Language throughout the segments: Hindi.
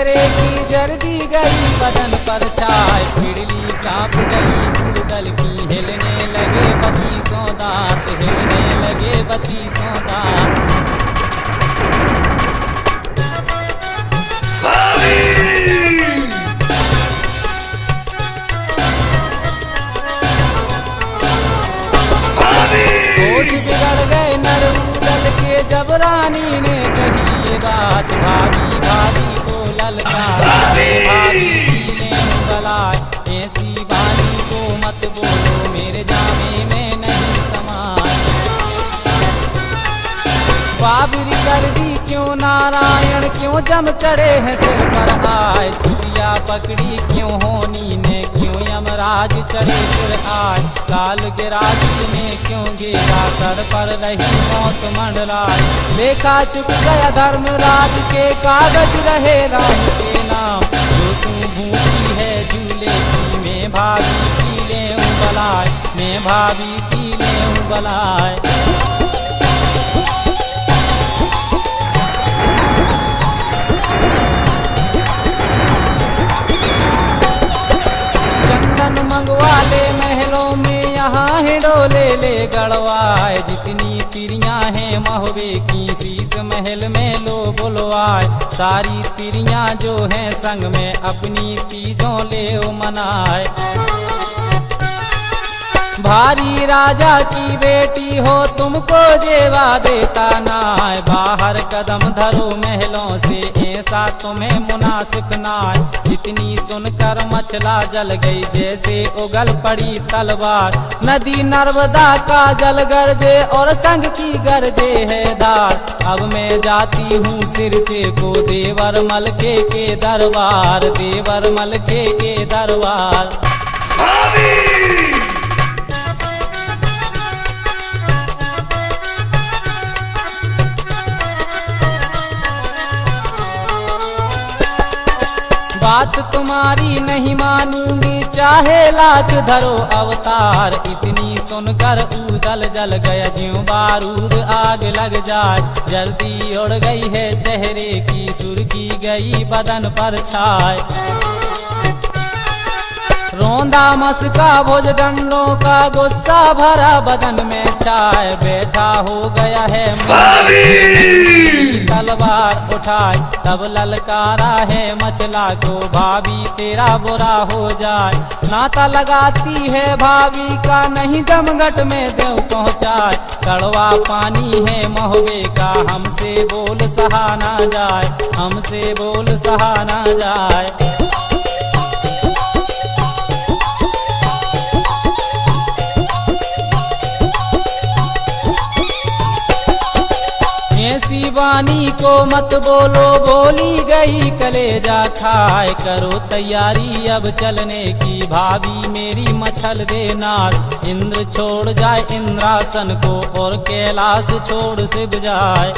चेहरे की जर्दी गई बदन पर छाए, बिड़ली कांप गई उदल की, हिलने लगे बत्तीसों दांत, हिलने लगे बत्तीसों दांत। होश बिगड़ गए नर उदल के जब रानी ने कही ये बात, भाभी भाभी को ललकार, भाभी कीले बलाए, ऐसी बानी को मत बोलो मेरे जामे में नहीं समाए। बाबरी कर दी क्यों नारायण, क्यों जम चढ़े हैं सिर पर आए, चुटिया पकड़ी क्यों होनी ने, क्यों यमराज चढ़े सिर आए, काल गिरासी ने क्यों गिरा सर पर रही मौत मंडलाए। लेखा चुक गया धर्मराज के कागज रहे राम के नाम, जो तू भूखी है झूले की, मैं भाभी की ले बलाए, मैं भाभी की ले बलाए। मंगवा ले महलों में यहाँ है डोले ले गड़वाए, जितनी तिरियां हैं महुए की शीश महल में लो बुलवाए, सारी तिरियां जो हैं संग में अपनी तीजों ले मनाए। भारी राजा की बेटी हो तुमको जेवा देता नाय, बाहर कदम धरो महलों से ऐसा तुम्हें मुनासिब नाय। इतनी सुनकर मछला जल गई जैसे उगल पड़ी तलवार, नदी नर्मदा का जल गरजे और संग की गरजे है धार। अब मैं जाती हूँ सिर से को देवर मलके के दरबार, देवर मलके के दरबार। बात तुम्हारी नहीं मानूंगी चाहे लाख धरो अवतार, इतनी सुनकर उदल जल गया ज्यों बारूद आग लग जाए। जल्दी उड़ गई है चेहरे की सुर्खी गई बदन पर छाए, रोंदा मस्का भुज डंडों का गुस्सा भरा बदन में छाए। बैठा हो गया है तलवार उठाए, तब ललकारा है मछला को भाभी तेरा बुरा हो जाए। नाता लगाती है भाभी का नहीं जमघट में देव पहुँचाए, कड़वा पानी है महुए का हमसे बोल सहा ना जाए, हमसे बोल सहा ना जाए। ऐसी वाणी को मत बोलो बोली गई कलेजा खाए, करो तैयारी अब चलने की भाभी मेरी मछल देनार। इंद्र छोड़ जाए इंद्रासन को और कैलाश छोड़ शिव जाए,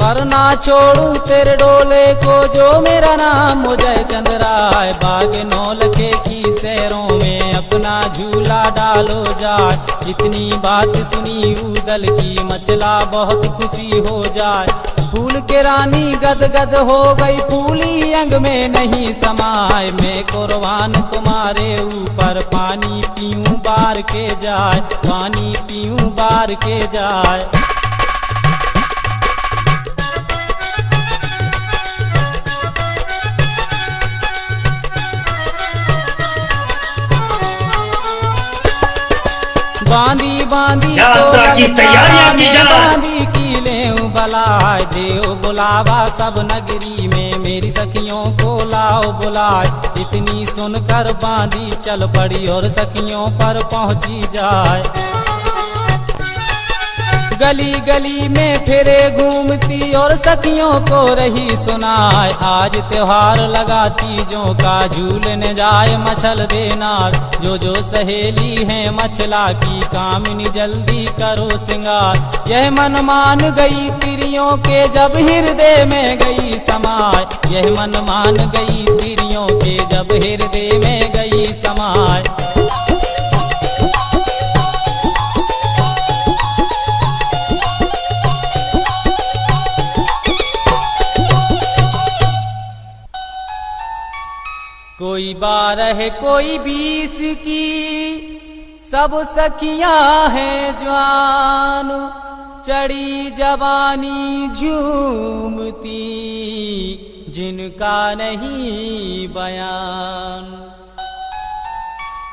पर ना छोड़ू तेरे डोले को जो मेरा नाम मुझे चंद्राय। बाग नौलखे की सैरों में अपना झूला डालो जाए, इतनी बात सुनी उदल की मछला बहुत खुशी हो जाए। फूल के रानी गदगद हो गई फूली अंग में नहीं समाए, मैं कुर्बान तुम्हारे ऊपर पानी पीऊं बार के जाए, पानी पीऊं बार के जाए। बांधी बांधी यात्रा की तैयारियां की जाए, बांधी कीले बलाए। देव बुलावा सब नगरी में मेरी सखियों को लाओ बुलाए। इतनी सुनकर बांधी चल पड़ी और सखियों पर पहुंची जाए। गली गली में फिरे घूमती और सखियों को रही सुनाए। आज त्योहार लगा तीजों का झूलने जाए मछल देनार। जो जो सहेली है मछला की कामिनी जल्दी करो सिंगार। यह मन मान गई तिरियों के जब हृदय में गई समाए। यह मन मान गई तिरियों के जब हृदय में गई समाए। कोई 12 कोई 20 की सब सखियां हैं जवान, चढ़ी जवानी झूमती जिनका नहीं बयान।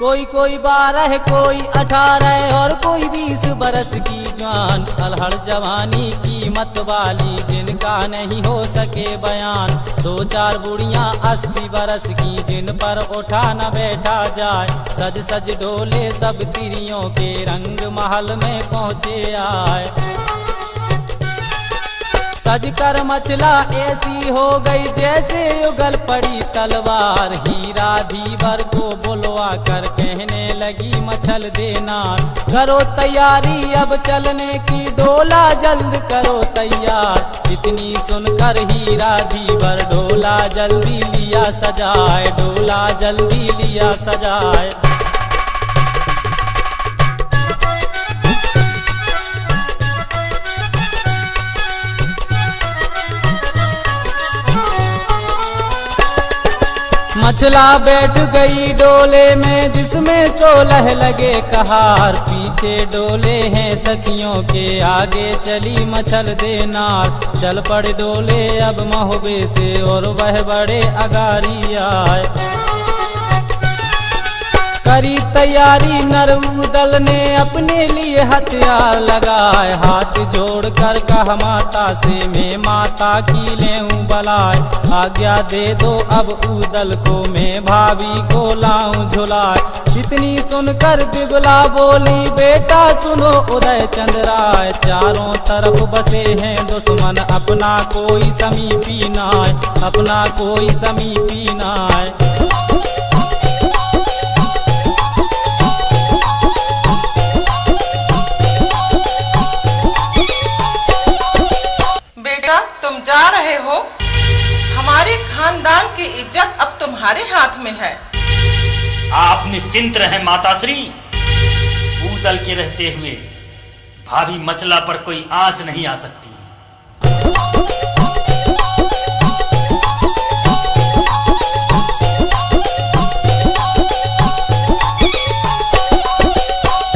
कोई 12 कोई 18 और कोई 20 बरस की जवान, अलहड़ जवानी की मत वाली जिनका नहीं हो सके बयान। 2-4 बुढ़ियां 80 बरस की जिन पर उठा न बैठा जाए, सज सज डोले सब तिरियों के रंग महल में पहुँचे आए। सज कर मचला ऐसी हो गई जैसे उगल पड़ी तलवार, हीरा धीवर को बुलवा कर कहने लगी मचल देना। करो तैयारी अब चलने की, डोला जल्द करो तैयार। इतनी सुनकर हीरा धीवर डोला जल्दी लिया सजाए, डोला जल्दी लिया सजाए। मचला बैठ गई डोले में जिसमें 16 लगे कहार, पीछे डोले हैं सखियों के आगे चली मचल देनार। चल पड़े डोले अब महोबे से और वह बड़े अगारी आए। करी तैयारी नरउदल ने अपने लिए हथियार लगाए, हाथ जोड़कर कहा माता से मैं माता की लेऊं बलाए। आज्ञा दे दो अब उदल को मैं भाभी को लाऊं झुलाए। इतनी सुनकर दिबला बोली बेटा सुनो उदय चंद्राय, चारों तरफ बसे हैं दुश्मन अपना कोई समीपी नाय, अपना कोई समीपी नाय। तुम जा रहे हो, हमारे खानदान की इज्जत अब तुम्हारे हाथ में है। आप निश्चिंत रहें माताश्री, उदल के रहते हुए भाभी मचला पर कोई आंच नहीं आ सकती।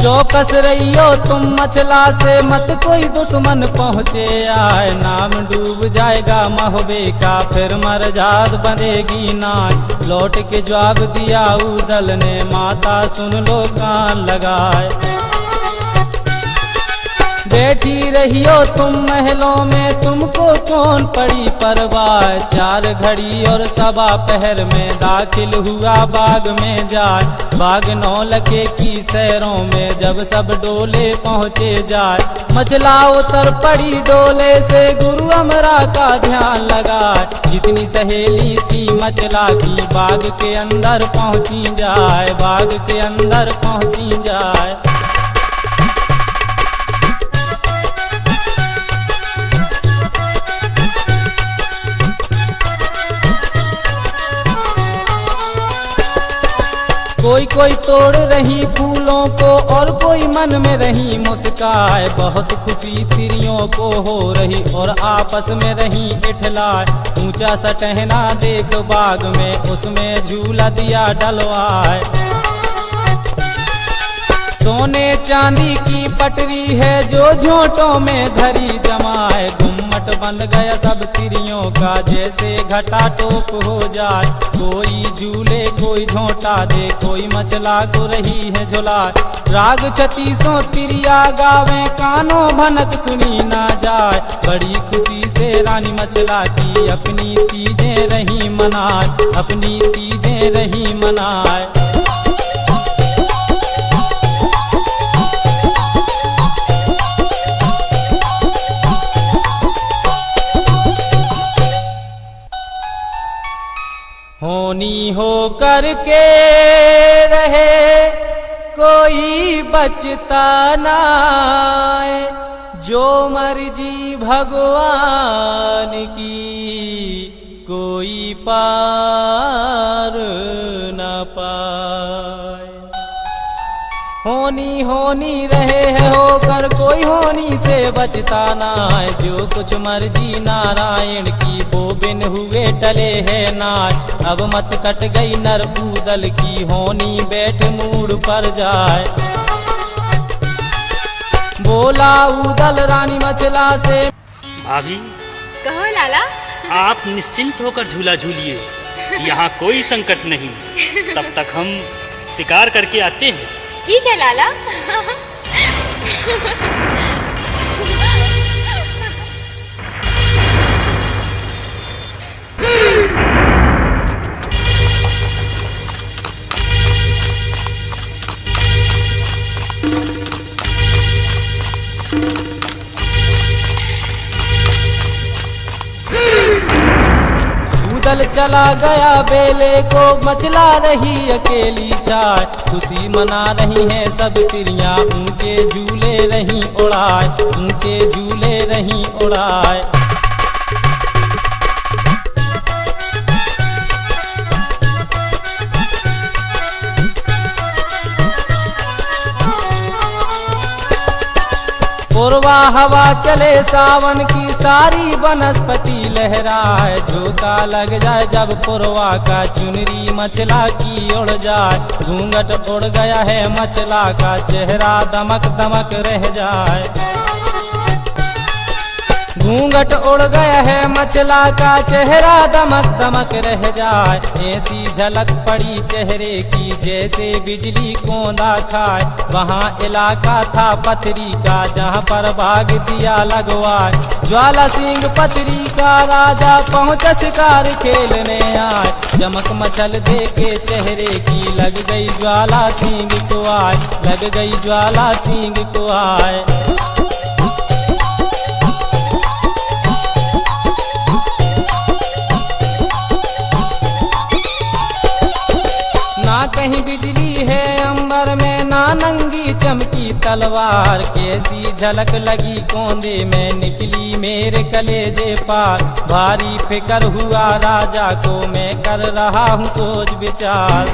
चौकस रहियो तुम मचला से मत कोई दुश्मन पहुँचे आए, नाम डूब जाएगा महोबे का फिर मरजाद बंधेगी नाय। लौट के जवाब दिया उदल ने माता सुन लो कान लगाए। बैठी रहियो तुम महलों में तुमको कौन पड़ी परवाह, 4 घड़ी और 1.15 पहर में दाखिल हुआ बाग में जाए। बाग 9 लखे की सैरों में जब सब डोले पहुँचे जाए, मचला उतर पड़ी डोले से गुरु अमरा का ध्यान लगाए। जितनी सहेली थी मचला की बाग के अंदर पहुँची जाए, बाग के अंदर पहुँची जाए। कोई तोड़ रही फूलों को और कोई मन में रही मुस्काए, बहुत खुशी तिरियों को हो रही और आपस में रही इठलाए। ऊंचा सा टहना देख बाग में उसमें झूला दिया डलवाए। सोने चांदी की पटरी है जो झोंटों में धरी जमाए, गुम्मट बन गया सब तिरियों का जैसे घटा टोप हो जाए। कोई झूले कोई झोंटा दे कोई मचला को रही है झुलाए। राग 36 तिरिया गावे कानों भनक सुनी ना जाए, बड़ी खुशी से रानी मचला की अपनी तीजें रही मनाए, अपनी तीजें रही मनाए। होनी हो करके रहे कोई बचता नाय, जो मर्जी भगवान की कोई पार न पाए। होनी होनी रहे है होकर कोई होनी से बचता ना है। जो कुछ मर्जी नारायण की वो बिन हुए टले है नाय। अब मत कट गई नर बूदल की होनी बैठ मूड पर जाए। बोला उदल रानी मचला से। भाभी कहो लाला। आप निश्चिंत होकर झूला झूलिए, यहाँ कोई संकट नहीं। तब तक हम शिकार करके आते हैं। ठीक है लाला। उदल चला गया बेले को मचला रही अकेली चाय। खुशी मना रही है सब तिरियां ऊंचे झूले रही उड़ाए। ऊंचे झूले रही उड़ाए। पूर्वा हवा चले सावन की सारी वनस्पति लहराए। झोंका लग जाए जब पूर्वा का चुनरी मचला की उड़ जाए। घूंघट उड़ गया है मचला का चेहरा दमक दमक रह जाए। घूंघट उड़ गया है मचला का चेहरा दमक दमक रह जाए। ऐसी झलक पड़ी चेहरे की जैसे बिजली कोंदा खाए। वहाँ इलाका था पथरी का जहाँ पर भाग दिया लगवाए। ज्वाला सिंह पथरी का राजा पहुँच शिकार खेलने आए। चमक मचल दे के चेहरे की लग गई ज्वाला सिंह को आए। लग गई ज्वाला सिंह को आए। ना कहीं बिजली है अंबर में ना नंगी चमकी तलवार। कैसी झलक लगी कोंदे में निकली मेरे कलेजे पार। भारी फिकर हुआ राजा को मैं कर रहा हूँ सोच विचार।